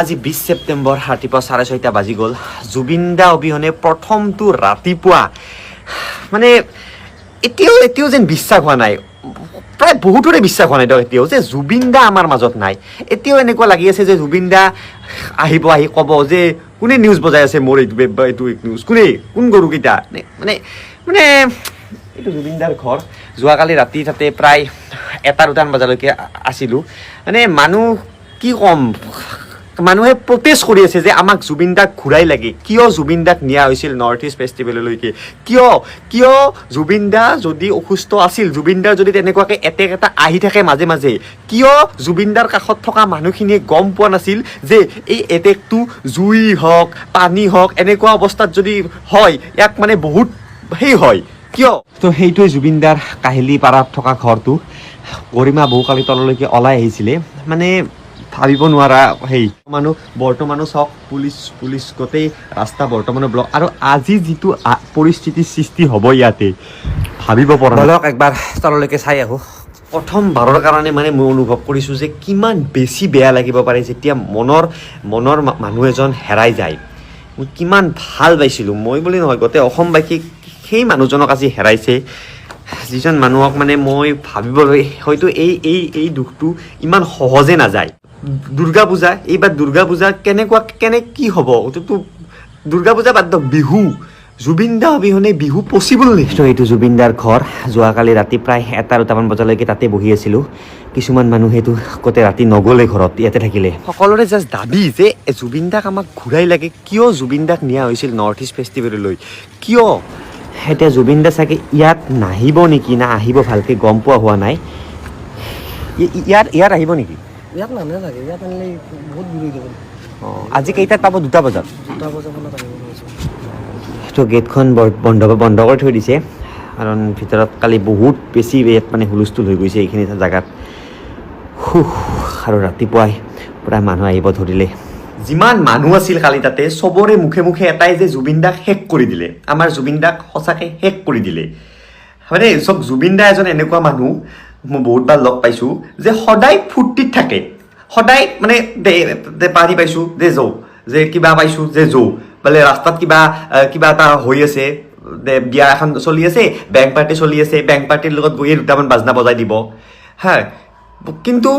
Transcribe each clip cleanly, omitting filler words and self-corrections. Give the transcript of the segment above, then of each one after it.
আজি 20 ছেপ্টেম্বৰ ৰাতিপুৱা 6:30 বাজি গ'ল। জুবিন দা অবিহনে প্ৰথমটো ৰাতিপুৱা মানে এতিয়াও যেন বিশ্বাস হোৱা নাই, প্ৰায় বহুতৰে বিশ্বাস হোৱা নাই এতিয়াও যে জুবিন দা আমাৰ মাজত নাই। এতিয়াও এনেকুৱা লাগি আছে যে জুবিন দা আহিব, আহি ক'ব যে কোনে নিউজ বজাই আছে মোৰ এইটো নিউজ, কোন গৰুকেইটা মানে মানে এইটো জুবিন দাৰ ঘৰ। যোৱাকালি ৰাতি তাতে প্ৰায় 1-2 বজালৈকে আছিলোঁ। মানে মানুহ কি ক'ম, মানুহে প্ৰটেষ্ট কৰি আছে যে আমাক জুবিন দাক ঘূৰাই লাগে। কিয় জুবিন দাক নিয়া হৈছিল নৰ্থ ইষ্ট ফেষ্টিভেললৈকে? কিয় জুবিন দা যদি অসুস্থ আছিল, জুবিন দাৰ যদি তেনেকুৱাকৈ এটেক এটা আহি থাকে মাজে মাজে, কিয় জুবিন দাৰ কাষত থকা মানুহখিনিয়ে গম পোৱা নাছিল যে এই এটেকটো জুই হওক পানী হওক এনেকুৱা অৱস্থাত যদি হয় ইয়াক মানে বহুত হয় কিয়? তো সেইটোৱে জুবিন দাৰ কাহিলী পাৰাত থকা ঘৰটো। গৰিমা বহুকালি তললৈকে ওলাই আহিছিলে, মানে ভাবিব নোৱাৰা মানুহ। বৰ্তমানো চাওক পুলিচ গোটেই ৰাস্তা বৰ্তমানো ব্লক। আৰু আজি যিটো পৰিস্থিতিৰ সৃষ্টি হ'ব ইয়াতে ভাবিব পৰা নাই। বলক একবাৰ তললৈকে চাই আহোঁ। প্ৰথমবাৰৰ কাৰণে মানে মই অনুভৱ কৰিছোঁ যে কিমান বেছি বেয়া লাগিব পাৰে যেতিয়া মনৰ মানুহ এজন হেৰাই যায়। মই কিমান ভাল পাইছিলোঁ, মই বুলি নহয় গোটেই অসমবাসীক সেই মানুহজনক আজি হেৰাইছে, যিজন মানুহক মানে মই ভাবিবলৈ হয়তো এই দুখটো ইমান সহজে নাযায়। দুৰ্গা পূজা, এইবাৰ দুৰ্গা পূজা কি হ'ব? এইটোতো দুৰ্গা পূজা বাদ দিয়ক, বিহু জুবিন দা অবিহনে বিহু পচিবল নেকি? তো এইটো জুবিন দাৰ ঘৰ। যোৱাকালি ৰাতি প্ৰায় 1-2 বজালৈকে তাতে বহি আছিলোঁ। কিছুমান মানুহেতো গোটেই ৰাতি নগ'লে ঘৰত, ইয়াতে থাকিলে। সকলোৰে জাষ্ট দাবী যে জুবিন দাক আমাক ঘূৰাই লাগে। কিয় জুবিন দাক নিয়া হৈছিল নৰ্থ ইষ্ট ফেষ্টিভেললৈ? কিয়? এতিয়া জুবিন দা চাগে ইয়াত নাহিব নেকি, না আহিব ভালকৈ গম পোৱা হোৱা নাই। ইয়াত আহিব নেকি? ইয়াত নানে লাগে, ইয়াত আনিলে বহুত দূৰ হৈ যাব। আজি কেইটাত পাব? 2 বজাত। 2 বজামানত আহিব কৈছোঁ। তো গেটখন বন্ধ কৰি থৈ দিছে, কাৰণ ভিতৰত কালি বহুত বেছি মানে হুলস্থুল হৈ গৈছে এইখিনি জেগাত। আৰু ৰাতিপুৱাই প্ৰায় মানুহ আহিব ধৰিলে। যিমান মানুহ আছিল কালি তাতে চবৰে মুখে মুখে এটাই যে জুবিন দাক শেষ কৰি দিলে, আমাৰ জুবিন দাক সঁচাকৈ শেষ কৰি দিলে। মানে চব জুবিন দা এজন এনেকুৱা মানুহ মই বহুতবাৰ লগ পাইছোঁ যে সদায় ফূৰ্তিত থাকে, সদায় মানে পাৰি পাইছোঁ যে যে কিবা পাইছোঁ যে বোলে ৰাস্তাত কিবা এটা হৈ আছে, বিয়া এখন চলি আছে, বেংক পাৰ্টি চলি আছে, বেংক পাৰ্টিৰ লগত গৈয়ে 2টামান বাজনা বজাই দিব। হা, কিন্তু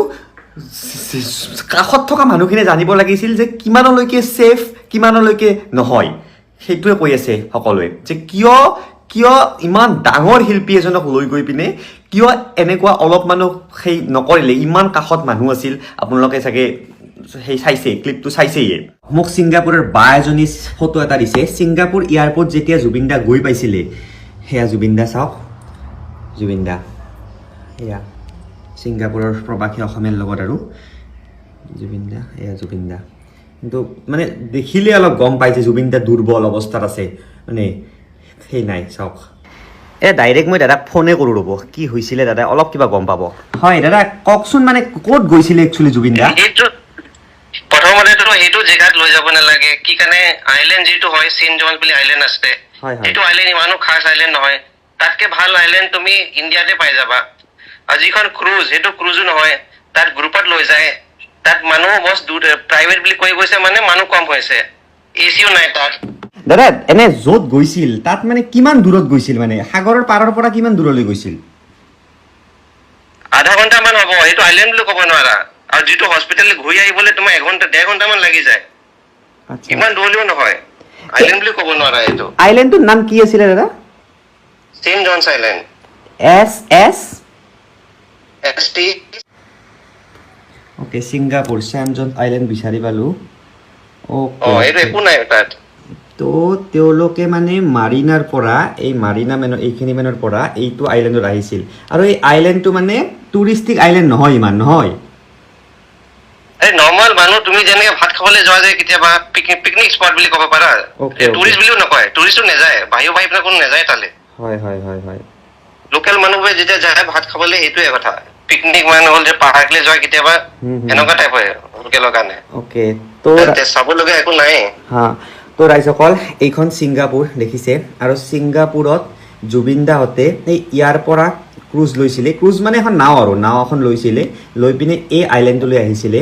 কাষত থকা মানুহখিনিয়ে জানিব লাগিছিল যে কিমানলৈকে ছেফ, কিমানলৈকে নহয়। সেইটোৱে কৈ আছে সকলোৱে যে কিয় ইমান ডাঙৰ শিল্পী এজনক লৈ গৈ পিনে কিয় এনেকুৱা অলপ মানুহ নকৰিলে। ইমান কাষত মানুহ আছিল, আপোনালোকে চাগে চাইছে, ক্লিপটো চাইছেই। মোক ছিংগাপুৰৰ বা এজনী ফটো এটা দিছে। ছিংগাপুৰ এয়াৰপৰ্ট যেতিয়া জুবিন দা গৈ পাইছিলে, সেয়া জুবিন দা, চাওক জুবিন দা, সেয়া ছিংগাপুৰৰ প্ৰবাসী অসমীয়াৰ লগত আৰু জুবিন দা, এয়া জুবিন দা। কিন্তু মানে দেখিলে অলপ গম পাই যে জুবিন দা দুৰ্বল অৱস্থাত আছে, মানে নাই। চাওক ডাইৰেক্ট মই দাদাক ফোনে কৰোঁ, ৰ'ব কি হৈছিলে দাদা, অলপ কিবা গম পাব। হয় দাদা কওকচোন, মানে ক'ত গৈছিলে একচুৱেলি জুবিন দা? প্ৰথমতেতো সেইটো জেগাত লৈ যাব নালাগে। কি কাৰণে আইলেণ্ড যিটো হয়, চেইণ্ট জন বুলি আইলেণ্ড আছে, সেইটো আইলেণ্ড ইমানো খাস আইলেণ্ড নহয়। তাতকে ভাল আইলেণ্ড তুমি ইণ্ডিয়াতে পাই যাবা। আৰু যিখন ক্ৰুজ, সেইটো ক্ৰুজো নহয়, তাত গ্ৰুপত লৈ যায়। তাত মানুহ বছ প্ৰাইভেট বুলি কৈ গৈছে, মানে মানুহ কম হৈছে, এচিও নাই তাত। দাদা এনে য'ত গৈছিল তাত মানে কিমান দূৰত গৈছিল, মানে সাগৰৰ পাৰৰ পৰা কিমান দূৰলৈ গৈছিল? আধা ঘণ্টামান হ'ব, সেইটো আইলেণ্ড বুলি ক'ব নোৱাৰা। আৰু যিটো হস্পিটেল ঘূৰি আহিবলৈ তোমাৰ 1-1.5 ঘণ্টামান লাগি যায়। ইমান দূৰলৈও নহয়, আইলেণ্ড বুলি ক'ব নোৱাৰা। এইটো আইলেণ্ডটোৰ নাম কি আছিলে দাদা? Saint John's Island. ST okay, Singapore Saint John Island বিচাৰি পালোঁ। এইটো একো নাই তাত। তো তেওঁলোকে মানে মাৰিনাৰ পৰা এইখিনি মেনৰ পৰা এইটো আইলেণ্ডত আহিছিল। আৰু এই আইলেণ্ডটো মানে টুৰিষ্টিক আইলেণ্ড নহয়, ইমান নহয়। নৰ্মেল মানুহ তুমি যেনেকে ভাত খাবলৈ যোৱা যায় কেতিয়াবা, পিকনিক স্পট বুলি ক'ব পাৰা। টুৰিষ্ট বুলিও নকয়, টুৰিষ্টো নাযায়, বাহিৰৰ পৰা কোনো নাযায় তালে। হয়। লোকেল মানুহবোৰে যেতিয়া যায় ভাত খাবলৈ, সেইটোৱে কথা। পিকনিক মানে হ'ল যে পাহাৰলৈ যোৱা কেতিয়াবা, এনেকুৱা টাইপ হয় লোকেলৰ কাৰণে। অ'কে, তো চাবলগীয়া একো নাই। হা, তো ৰাইজসকল এইখন ছিংগাপুৰ দেখিছে, আৰু ছিংগাপুৰত জুবিন দাহঁতে এই ইয়াৰ পৰা ক্ৰুজ লৈছিলে, ক্ৰুজ মানে এখন নাও আৰু নাও এখন লৈছিলে, লৈ পিনে এই আইলেণ্ডটোলৈ আহিছিলে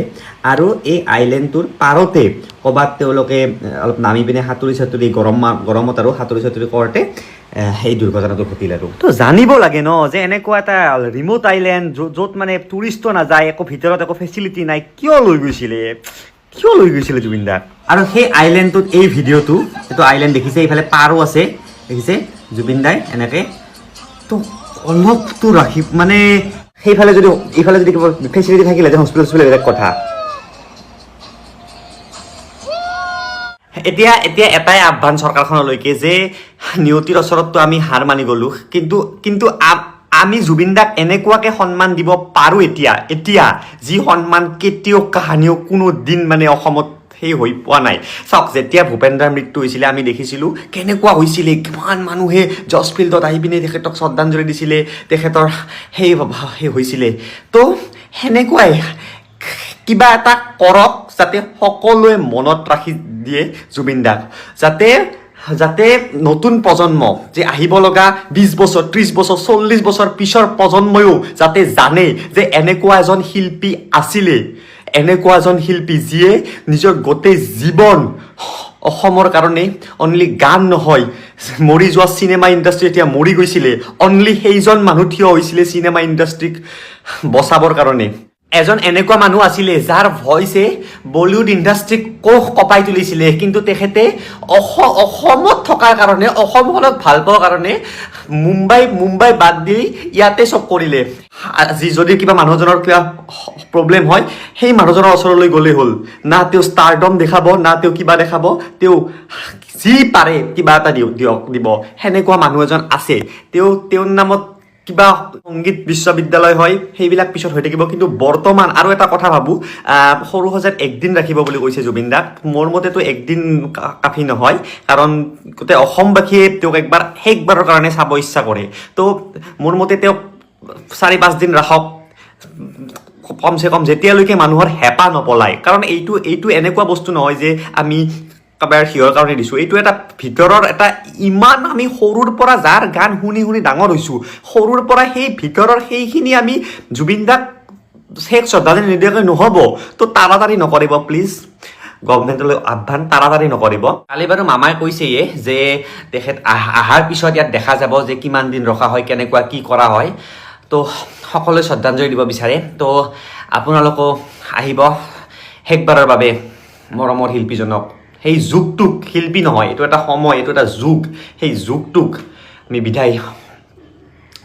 আৰু এই আইলেণ্ডটোৰ পাৰতে ক'ৰবাত তেওঁলোকে অলপ নামি পিনে সাঁতুৰি গৰমত আৰু সাঁতুৰি কৰোঁতে সেই দুৰ্ঘটনাটো ঘটিল আৰু তো জানিব লাগে ন যে এনেকুৱা এটা ৰিম'ট আইলেণ্ড য'ত মানে টুৰিষ্টো নাযায়, একো ভিতৰত একো ফেচিলিটি নাই, কিয় লৈ গৈছিলে জুবিন দাক। আৰু সেই আইলেণ্ডটোত এই ভিডিঅ'টো, এইটো আইলেণ্ড দেখিছে, এইফালে পাৰো আছে দেখিছে জুবিন দাই এনেকৈ, তো অলপতো ৰাখি মানে এইফালে যদি কিবা ফেচিলিটি থাকিলে যে হস্পিটেল বেলেগ কথা। এতিয়া এটাই আহ্বান চৰকাৰখনলৈকে যে নিয়তিৰ ওচৰততো আমি হাৰ মানি গ'লো, কিন্তু আমি জুবিন দাক এনেকুৱাকে সন্মান দিব পাৰোঁ এতিয়া যি সন্মান কেতিয়াও কাহানিও কোনো দিন মানে অসমত সেই হৈ পোৱা নাই। চাওক, যেতিয়া ভূপেন্দ্ৰাৰ মৃত্যু হৈছিলে আমি দেখিছিলোঁ কেনেকুৱা হৈছিলে, কিমান মানুহে জজ ফিল্ডত আহি পিনে তেখেতক শ্ৰদ্ধাঞ্জলি দিছিলে, তেখেতৰ সেই হৈছিলে। তো সেনেকুৱাই কিবা এটা কৰক যাতে সকলোৱে মনত ৰাখি দিয়ে জুবিন দাক, যাতে নতুন প্ৰজন্ম যে আহিব লগা 20 বছৰ 30 বছৰ 40 বছৰ পিছৰ প্ৰজন্ময়ো যাতে জানে যে এনেকুৱা এজন শিল্পী আছিলে, এনেকুৱা এজন শিল্পী যিয়ে নিজৰ গোটেই জীৱন অসমৰ কাৰণে অনলি গান নহয়, মৰি যোৱা চিনেমা ইণ্ডাষ্ট্ৰী এতিয়া মৰি গৈছিলে, অনলি সেইজন মানুহ থিয় হৈছিলে চিনেমা ইণ্ডাষ্ট্ৰীক বচাবৰ কাৰণে। এজন এনেকুৱা মানুহ আছিলে যাৰ ভইচে বলিউড ইণ্ডাষ্ট্ৰীক কোষ কঁপাই তুলিছিলে, কিন্তু তেখেতে অসমত থকাৰ কাৰণে, অসমখনক ভাল পোৱাৰ কাৰণে মুম্বাই বাদ দি ইয়াতে চব কৰিলে। আজি যদি কিবা মানুহজনৰ কিবা প্ৰব্লেম হয় সেই মানুহজনৰ ওচৰলৈ গ'লেই হ'ল, না তেওঁ ষ্টাৰডম দেখাব, না তেওঁ কিবা দেখাব, তেওঁ যি পাৰে কিবা এটা দিব। সেনেকুৱা মানুহ এজন আছে, তেওঁৰ নামত কিবা সংগীত বিশ্ববিদ্যালয় হয়, সেইবিলাক পিছত হৈ থাকিব। কিন্তু বৰ্তমান আৰু এটা কথা ভাবোঁ, সৰু সজাত একদিন ৰাখিব বুলি কৈছে জুবিন দাক। মোৰ মতেতো একদিন কাফি নহয়, কাৰণ গোটেই অসমবাসীয়ে তেওঁক শেষবাৰৰ কাৰণে চাব ইচ্ছা কৰে। তো মোৰ মতে তেওঁক 4-5 দিন ৰাখক কমচে কম, যেতিয়ালৈকে মানুহৰ হেঁপাহ নপলায়। কাৰণ এইটো এনেকুৱা বস্তু নহয় যে আমি কাবাৰ সিহঁৰ কাৰণে দিছোঁ, এইটো এটা ভিতৰৰ এটা ইমান আমি সৰুৰ পৰা যাৰ গান শুনি ডাঙৰ হৈছোঁ, সৰুৰ পৰা সেই ভিতৰৰ সেইখিনি আমি জুবিন দাক শেষ শ্ৰদ্ধাঞ্জলি নিদিয়াকৈ নহ'ব। তো তাড়াতাড়ি নকৰিব প্লিজ, গভৰ্ণমেণ্টলৈ আহ্বান, তাড়াতাড়ি নকৰিব। কালি বাৰু মামাই কৈছেয়ে যে তেখেত অহাৰ পিছত ইয়াত দেখা যাব যে কিমান দিন ৰখা হয়, কেনেকুৱা কি কৰা হয়। তো সকলোৱে শ্ৰদ্ধাঞ্জলি দিব বিচাৰে, তো আপোনালোকো আহিব শেষবাৰৰ বাবে মৰমৰ শিল্পীজনক, সেই যুগটোক, শিল্পী নহয় এইটো এটা সময়, এইটো এটা যুগ, সেই যুগটোক আমি বিদায়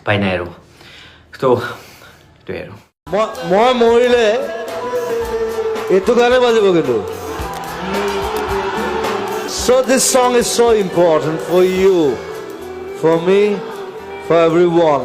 পাই নাই আৰু। তো এইটোৱে আৰু মই মৰিলে এইটো গানে বাজিব কিন্তু। So this song is so important for you, for me, for everyone.